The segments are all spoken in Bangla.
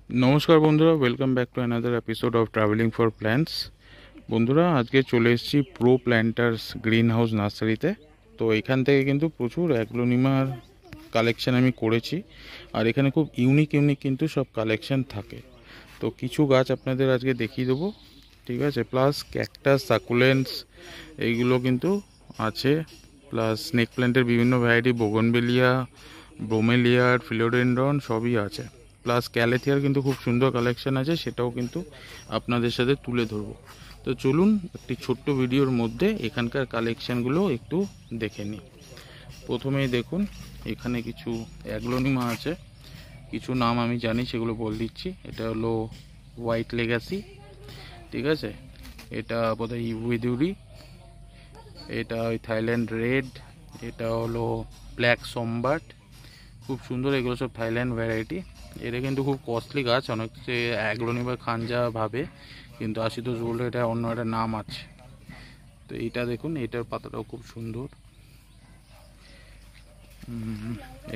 নমস্কার বন্ধুরা, welcome back to another episode of travelling for plants. বন্ধুরা, আজকে চলে এসেছি প্রো প্ল্যান্টার্স গ্রিন হাউস নার্সারিতে। তো এখান থেকে কিন্তু প্রচুর অ্যাগ্লোনিমার কালেকশান আমি করেছি, আর এখানে খুব ইউনিক কিন্তু সব কালেকশান থাকে। তো কিছু গাছ আপনাদের আজকে দেখিয়ে দেবো, ঠিক আছে। প্লাস ক্যাকটাস, সাকুলেন্টস এইগুলো কিন্তু আছে। প্লাস স্নেক প্ল্যান্টের বিভিন্ন ভ্যারাইটি, বোগনভেলিয়া, ব্রোমেলিয়ার, ফিলোডেন্ড্রন সবই আছে। প্লাস ক্যালেথিয়ার কিন্তু খুব সুন্দর কালেকশন আছে, সেটাও কিন্তু আপনাদের সাথে তুলে ধরবো। তো চলুন একটি ছোট্ট ভিডিওর মধ্যে এখানকার কালেকশানগুলো একটু দেখে নিই। প্রথমেই দেখুন, এখানে কিছু অ্যাগ্লোনিমা আছে। কিছু নাম আমি জানি, সেগুলো বলে দিচ্ছি। এটা হলো হোয়াইট লেগাসি, ঠিক আছে। এটা বোধহয় ইউইদুরি। এটা ওই থাইল্যান্ড রেড। এটা হলো ব্ল্যাক সম্বাট, খুব সুন্দর। এগুলো সব থাইল্যান্ড ভ্যারাইটি। এটা কিন্তু খুব কস্টলি গাছ, অনেক অ্যাগ্লোনিমা খানজা ভাবে, কিন্তু আশুতোষ বললে এটা অন্য একটা নাম আছে। তো এইটা দেখুন, এটার পাতাটাও খুব সুন্দর।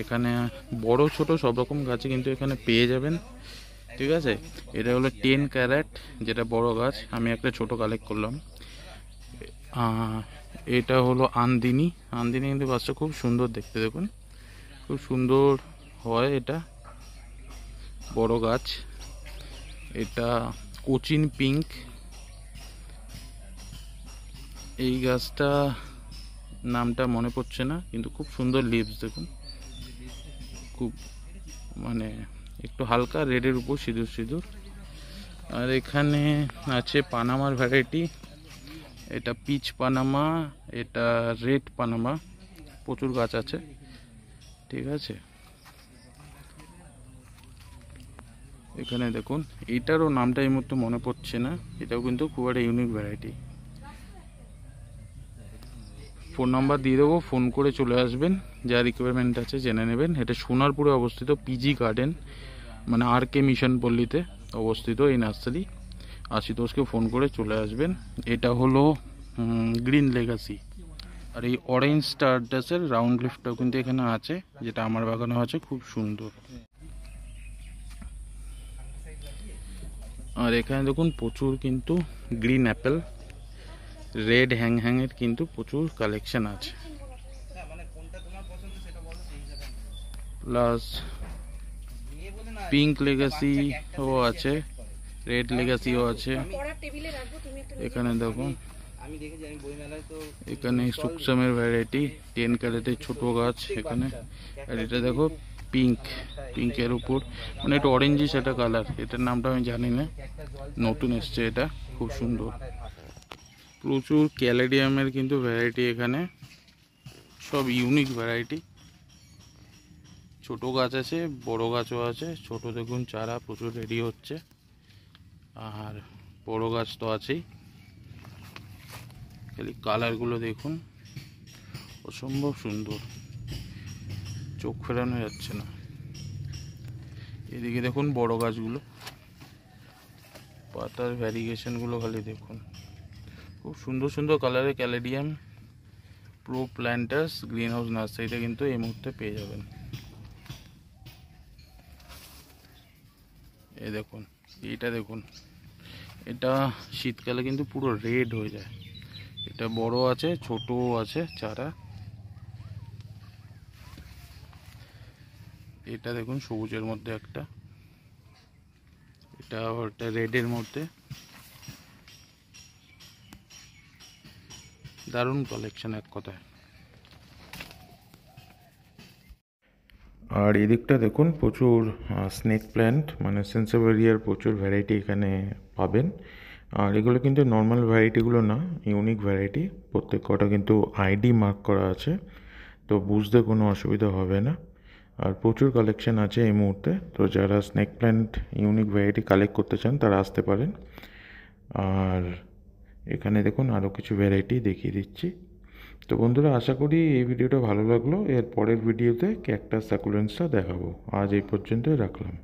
এখানে বড় ছোট সব রকম গাছই কিন্তু এখানে পেয়ে যাবেন, ঠিক আছে। এটা হলো 10 ক্যারেট, যেটা বড় গাছ। আমি একটা ছোট কালেক্ট করলাম। এটা হলো আন্দিনী। আন্দিনী কিন্তু গাছটা খুব সুন্দর দেখতে, দেখুন খুব সুন্দর হয়। এটা বড় গাছ। এটা কোচিন পিঙ্ক। এই গাছটা নামটা মনে পড়ছে না, কিন্তু খুব সুন্দর লিভস দেখুন, খুব মানে একটু হালকা রেডের উপর সিঁদুর সিঁদুর। আর এখানে আছে পানামার ভ্যারাইটি। এটা পিচ পানামা, এটা রেড পানামা, প্রচুর গাছ আছে, ঠিক আছে। এখানে দেখুন, এইটারও নামটা এই মুহূর্তে মনে পড়ছে না। এটাও কিন্তু খুব একটা ইউনিক ভ্যারাইটি। ফোন নাম্বার দিয়ে দেবো, ফোন করে চলে আসবেন, যা রিকোয়ারমেন্ট আছে জেনে নেবেন। এটা সোনারপুরে অবস্থিত, পিজি গার্ডেন, মানে আর কে মিশন পল্লীতে অবস্থিত এই নার্সারি। আশুতোষকে ফোন করে চলে আসবেন। এটা হলো গ্রিন লেগাসি। আর এই অরেঞ্জ স্টারডাসের রাউন্ড লিফটাও কিন্তু এখানে আছে, যেটা আমার বাগানে আছে, খুব সুন্দর। আর এখানে দেখুন প্রচুর কিন্তু গ্রিন অ্যাপেল, রেড হ্যাংয়ের কিন্তু প্রচুর কালেকশন আছে। প্লাস পিঙ্ক লেগাসিও আছে, রেড লেগাসিও আছে। এখানে দেখুন, এখানে সুকসামের ভ্যারাইটি 10 ক্যারেটের ছোট গাছ এখানে। আর এটা দেখো পিঙ্কের উপর মানে একটু অরেঞ্জি সেটা কালার। এটার নামটা আমি জানি না, নতুন এসছে এটা, খুব সুন্দর। প্রচুর ক্যালেডিয়ামের কিন্তু ভ্যারাইটি এখানে, সব ইউনিক ভ্যারাইটি। ছোট গাছ আছে, বড় গাছও আছে। ছোট দেখুন চারা প্রচুর রেডি হচ্ছে, আর বড় গাছ তো আছেই। খালি কালারগুলো দেখুন, অসম্ভব সুন্দর, চোখ ফেরানো যাচ্ছে না। এদিকে দেখুন বড় গাছগুলো, পাতার ভ্যারিগেশনগুলো খালি দেখুন, খুব সুন্দর সুন্দর কালারের caladium pro planters green house নার্সারিতে কিন্তু এই মুহূর্তে পেয়ে যাবেন। এই দেখুন, এইটা দেখুন, এটা শীতকালে কিন্তু পুরো রেড হয়ে যায়। এটা বড় আছে, ছোটও আছে চারা। এটা দেখুন সবুজের মধ্যে একটা, এটা ওটা রেডের মধ্যে। দারুণ কালেকশন এক কথায়। আর এদিকটা দেখুন প্রচুর স্নেক প্ল্যান্ট, মানে সেন্সেভেরিয়ার প্রচুর ভ্যারাইটি এখানে পাবেন। আর এগুলো কিন্তু নর্মাল ভ্যারাইটিগুলো না, ইউনিক ভ্যারাইটি। প্রত্যেক কটা কিন্তু আইডি মার্ক করা আছে, তো বুঝতে কোনো অসুবিধা হবে না। আর প্রচুর কালেকশন আছে এই মুহূর্তে। তো যারা snake plant unique variety collect করতে চান তারা আসতে পারেন। আর এখানে দেখুন আরও কিছু ভ্যারাইটি দেখিয়ে দিচ্ছি। তো বন্ধুরা, আশা করি এই ভিডিওটা ভালো লাগলো। এর পরের ভিডিওতে ক্যাকটাস সাকুলেন্টসটা দেখাবো। আজ এই পর্যন্তই রাখলাম।